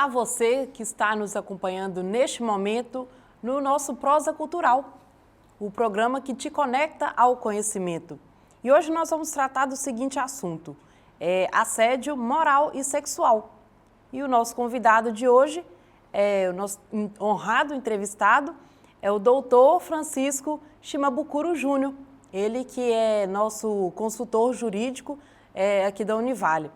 Olá, você que está nos acompanhando neste momento no nosso Prosa Cultural, o programa que te conecta ao conhecimento. E hoje nós vamos tratar do seguinte assunto, assédio moral e sexual. E o nosso convidado de hoje, o nosso honrado entrevistado, é o doutor Francisco Shimabukuro Júnior, ele que é nosso consultor jurídico aqui da Univale.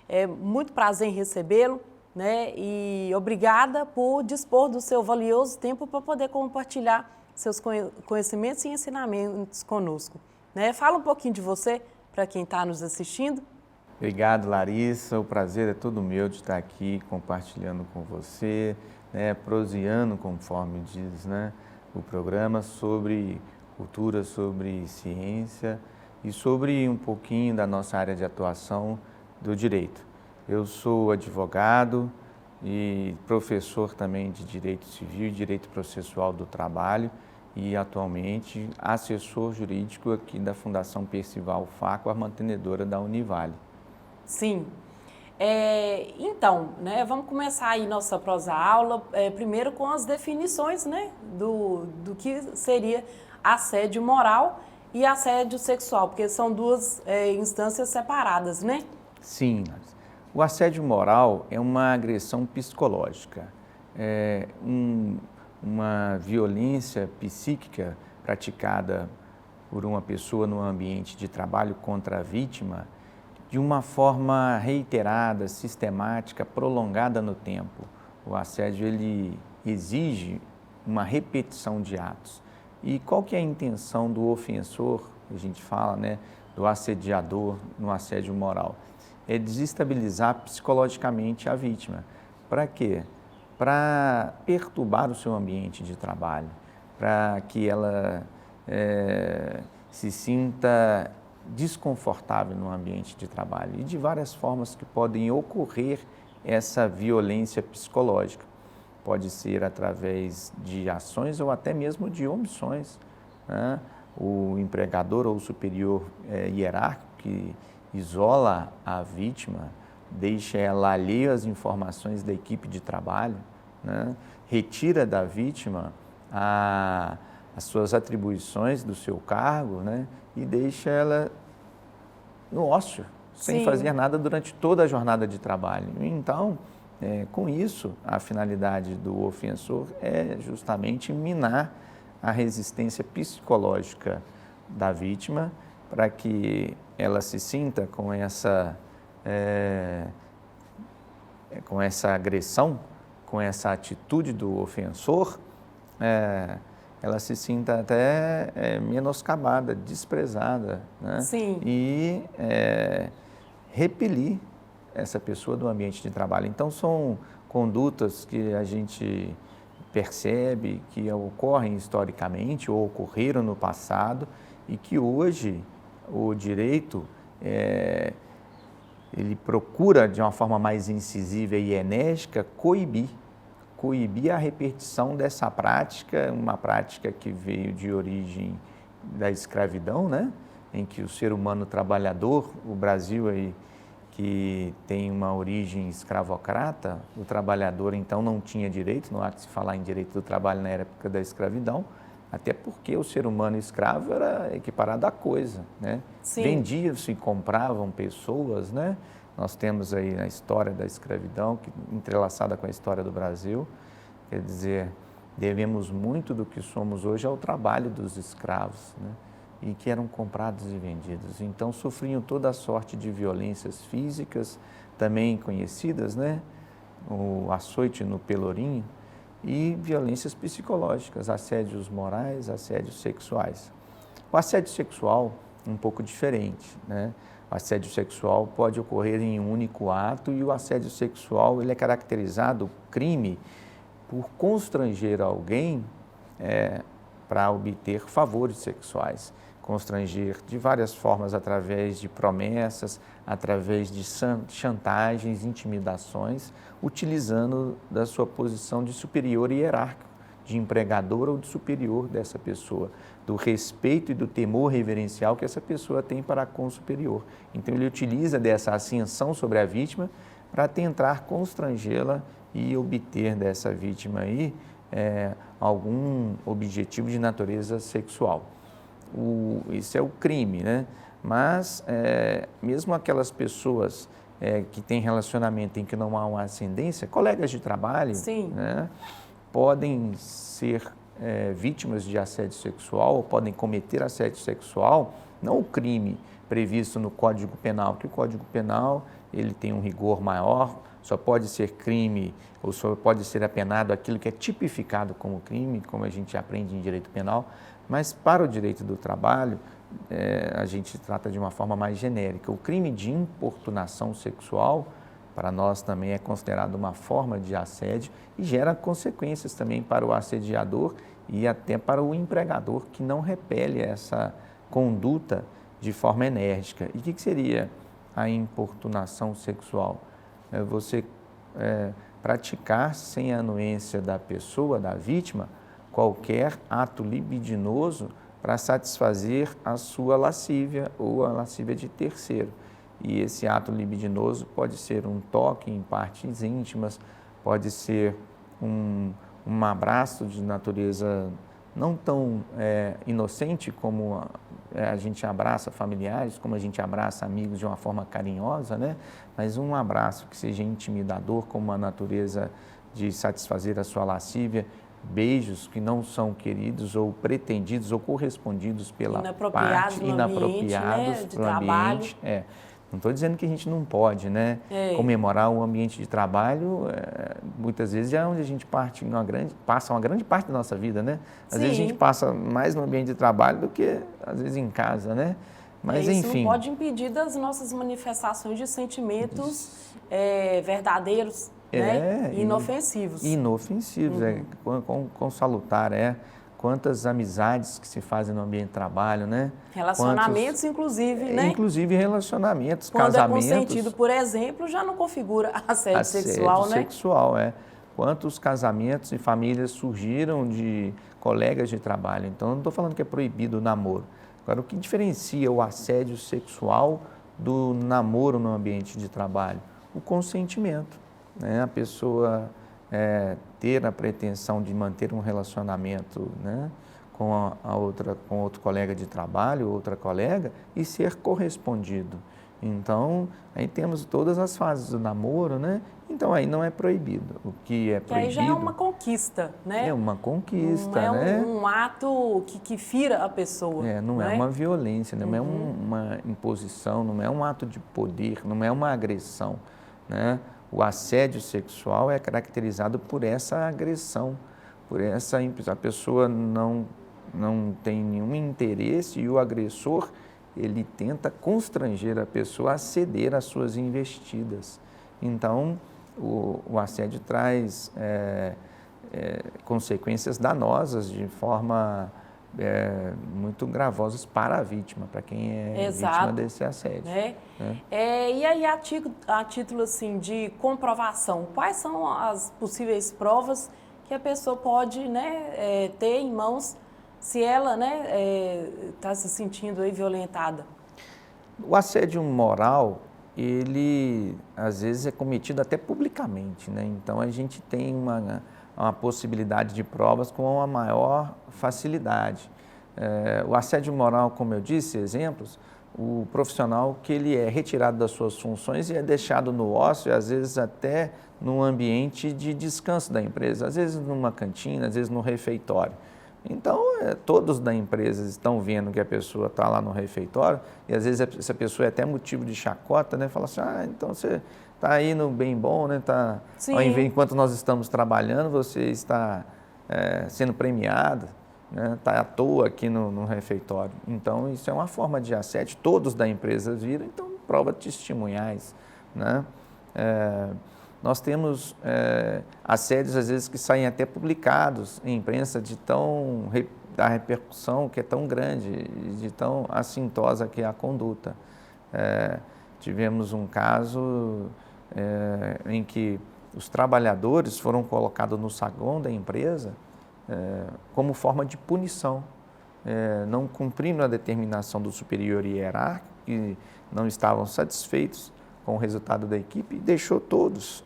É muito prazer em recebê-lo, né? E obrigada por dispor do seu valioso tempo para poder compartilhar seus conhecimentos e ensinamentos conosco. Né? Fala um pouquinho de você para quem está nos assistindo. Obrigado, Larissa. O prazer é todo meu de estar aqui compartilhando com você, né, proseando, conforme diz, né, o programa sobre cultura, sobre ciência e sobre um pouquinho da nossa área de atuação do direito. Eu sou advogado e professor também de Direito Civil e Direito Processual do Trabalho e atualmente assessor jurídico aqui da Fundação Percival Facco, a mantenedora da Univale. Sim. Então, né, vamos começar aí nossa prosa aula, primeiro com as definições, né, do que seria assédio moral e assédio sexual, porque são duas instâncias separadas, né? Sim. O assédio moral é uma agressão psicológica, uma violência psíquica praticada por uma pessoa no ambiente de trabalho contra a vítima de uma forma reiterada, sistemática, prolongada no tempo. O assédio ele exige uma repetição de atos. E qual que é a intenção do ofensor, a gente fala, né, do assediador no assédio moral? É desestabilizar psicologicamente a vítima. Para quê? Para perturbar o seu ambiente de trabalho, para que ela se sinta desconfortável no ambiente de trabalho e de várias formas que podem ocorrer essa violência psicológica. Pode ser através de ações ou até mesmo de omissões, né? O empregador ou o superior hierárquico que isola a vítima, deixa ela alheia às informações da equipe de trabalho, né? Retira da vítima as suas atribuições do seu cargo, né? E deixa ela no ócio, sem fazer nada durante toda a jornada de trabalho. Então, com isso, a finalidade do ofensor é justamente minar a resistência psicológica da vítima para que ela se sinta com essa agressão, com essa atitude do ofensor, ela se sinta até menoscabada, desprezada, né? Sim. E repelir essa pessoa do ambiente de trabalho. Então, são condutas que a gente percebe que ocorrem historicamente ou ocorreram no passado e que hoje o direito ele procura, de uma forma mais incisiva e enérgica, coibir a repetição dessa prática, uma prática que veio de origem da escravidão, né? Em que o ser humano trabalhador, o Brasil aí, que tem uma origem escravocrata, o trabalhador então não tinha direito, não há que se falar em direito do trabalho na época da escravidão, até porque o ser humano escravo era equiparado à coisa, né? Vendiam-se e compravam pessoas, né? Nós temos aí a história da escravidão, entrelaçada com a história do Brasil. Quer dizer, devemos muito do que somos hoje ao trabalho dos escravos, né? E que eram comprados e vendidos. Então, sofriam toda a sorte de violências físicas, também conhecidas, né? O açoite no pelourinho, e violências psicológicas, assédios morais, assédios sexuais. O assédio sexual é um pouco diferente, né? O assédio sexual pode ocorrer em um único ato e o assédio sexual ele é caracterizado, crime, por constranger alguém para obter favores sexuais. Constranger de várias formas, através de promessas, através de chantagens, intimidações, utilizando da sua posição de superior hierárquico, de empregador ou de superior dessa pessoa, do respeito e do temor reverencial que essa pessoa tem para com o superior. Então, ele utiliza dessa ascensão sobre a vítima para tentar constrangê-la e obter dessa vítima aí algum objetivo de natureza sexual. Isso é o crime, né? Mas mesmo aquelas pessoas que têm relacionamento em que não há uma ascendência, colegas de trabalho, né, podem ser vítimas de assédio sexual ou podem cometer assédio sexual, não o crime previsto no Código Penal, porque o Código Penal ele tem um rigor maior, só pode ser crime ou só pode ser apenado aquilo que é tipificado como crime, como a gente aprende em direito penal, mas para o direito do trabalho, a gente trata de uma forma mais genérica. O crime de importunação sexual, para nós também é considerado uma forma de assédio e gera consequências também para o assediador e até para o empregador que não repele essa conduta de forma enérgica. E o que seria a importunação sexual? É você praticar sem a anuência da pessoa, da vítima, qualquer ato libidinoso para satisfazer a sua lascívia ou a lascívia de terceiro. E esse ato libidinoso pode ser um toque em partes íntimas, pode ser um abraço de natureza não tão inocente como a gente abraça familiares, como a gente abraça amigos de uma forma carinhosa, né? Mas um abraço que seja intimidador, com uma natureza de satisfazer a sua lascívia, beijos que não são queridos ou pretendidos ou correspondidos pela parte, inapropriados de trabalho. Não estou dizendo que a gente não pode, né, comemorar o ambiente de trabalho, muitas vezes é onde a gente passa uma grande parte da nossa vida, né? Às vezes a gente passa mais no ambiente de trabalho do que, às vezes, em casa, né? Mas, isso enfim... não pode impedir das nossas manifestações de sentimentos verdadeiros, né? Inofensivos. Inofensivos, quão salutar quantas amizades que se fazem no ambiente de trabalho, né? Relacionamentos, inclusive, né? Inclusive relacionamentos, quando casamentos. Quando é consentido, por exemplo, já não configura assédio sexual, né? Sexual, Quantos casamentos e famílias surgiram de colegas de trabalho. Então, não estou falando que é proibido o namoro. Agora, o que diferencia o assédio sexual do namoro no ambiente de trabalho? O consentimento, né? A pessoa ter a pretensão de manter um relacionamento, né, com outro colega de trabalho, outra colega, e ser correspondido. Então, aí temos todas as fases do namoro, né? Então, aí não é proibido. O que é proibido... aí já é uma conquista, né? É uma conquista, não né? É um ato que fira a pessoa. Não é uma violência, não é uma imposição, não é um ato de poder, não é uma agressão, né? O assédio sexual é caracterizado por essa agressão, a pessoa não tem nenhum interesse e o agressor, ele tenta constranger a pessoa a ceder às suas investidas. Então, o assédio traz consequências danosas de forma muito gravosas para a vítima, para quem é vítima desse assédio. E aí, a título assim, de comprovação, quais são as possíveis provas que a pessoa pode, né, ter em mãos se ela está se sentindo aí violentada? O assédio moral, ele às vezes é cometido até publicamente, né? Então a gente tem uma possibilidade de provas com uma maior facilidade. O assédio moral, como eu disse, exemplos, o profissional que ele é retirado das suas funções e é deixado no ócio, às vezes até num ambiente de descanso da empresa, às vezes numa cantina, às vezes no refeitório. Então, todos da empresa estão vendo que a pessoa está lá no refeitório e às vezes essa pessoa é até motivo de chacota, né? Fala assim, então você está aí no bem bom, né? Enquanto nós estamos trabalhando, você está sendo premiado, né? Está à toa aqui no refeitório. Então, isso é uma forma de assédio, todos da empresa viram, então prova testemunhais, né? Nós temos assédios, às vezes, que saem até publicados em imprensa da repercussão que é tão grande, de tão assintosa que é a conduta. Tivemos um caso em que os trabalhadores foram colocados no saguão da empresa como forma de punição, não cumprindo a determinação do superior hierárquico, que não estavam satisfeitos com o resultado da equipe e deixou todos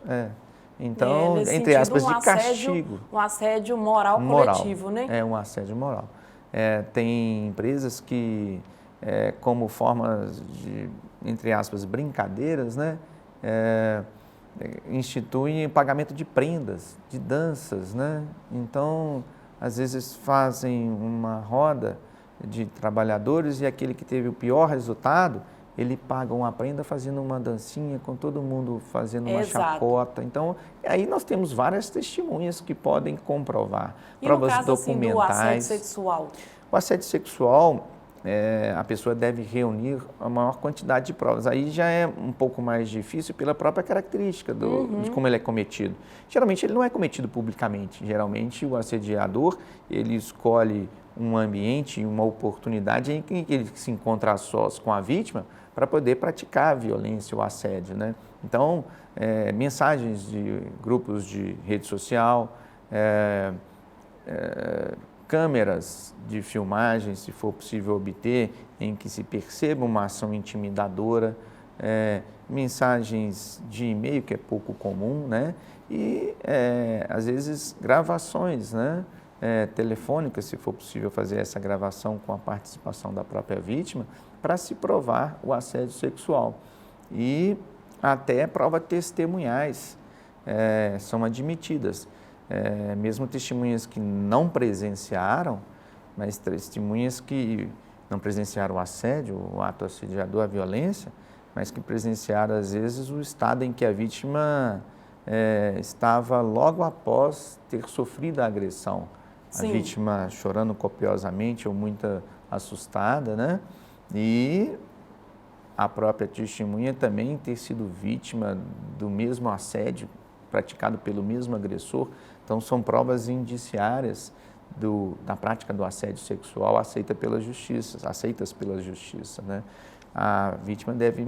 Então, nesse entre sentido, aspas, de castigo. Um assédio moral coletivo, né? É um assédio moral. Tem empresas que, como formas de, entre aspas, brincadeiras, né? Instituem pagamento de prendas, de danças, né? Então, às vezes fazem uma roda de trabalhadores e aquele que teve o pior resultado, ele paga uma prenda fazendo uma dancinha com todo mundo fazendo uma chacota. Então, aí nós temos várias testemunhas que podem comprovar. E provas no caso, documentais. assim, do assédio sexual? O assédio sexual, a pessoa deve reunir a maior quantidade de provas. Aí já é um pouco mais difícil pela própria característica de como ele é cometido. Geralmente ele não é cometido publicamente. Geralmente o assediador, ele escolhe um ambiente, uma oportunidade em que ele se encontra a sós com a vítima para poder praticar a violência, o assédio, né? Então, mensagens de grupos de rede social, câmeras de filmagem, se for possível obter, em que se perceba uma ação intimidadora, mensagens de e-mail, que é pouco comum, né? E, às vezes, gravações, né? Telefônicas, se for possível fazer essa gravação com a participação da própria vítima, para se provar o assédio sexual. E até provas testemunhais são admitidas. Mesmo testemunhas que não presenciaram, mas testemunhas que não presenciaram o assédio, o ato assediador, a violência, mas que presenciaram, às vezes, o estado em que a vítima estava logo após ter sofrido a agressão. Sim. A vítima chorando copiosamente ou muito assustada, né? E a própria testemunha também ter sido vítima do mesmo assédio praticado pelo mesmo agressor. Então, são provas indiciárias da prática do assédio sexual aceitas pela justiça, né? A vítima deve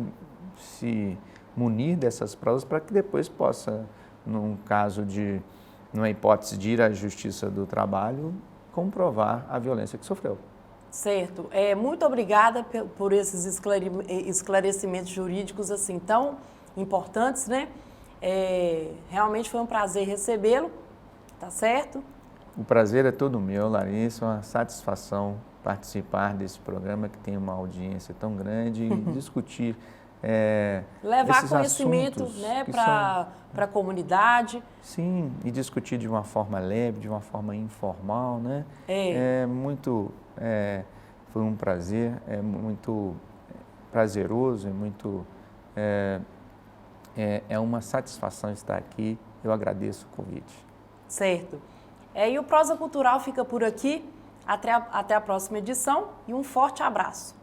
se munir dessas provas para que depois possa, numa hipótese de ir à Justiça do Trabalho, comprovar a violência que sofreu. Certo. Muito obrigada por esses esclarecimentos jurídicos assim tão importantes, né? Realmente foi um prazer recebê-lo, tá certo? O prazer é todo meu, Larissa, uma satisfação participar desse programa que tem uma audiência tão grande e discutir levar conhecimento, né, para a comunidade. Sim, e discutir de uma forma leve, de uma forma informal, né? Foi um prazer, é muito prazeroso, é uma satisfação estar aqui. Eu agradeço o convite. Certo. E o Prosa Cultural fica por aqui. Até a próxima edição e um forte abraço.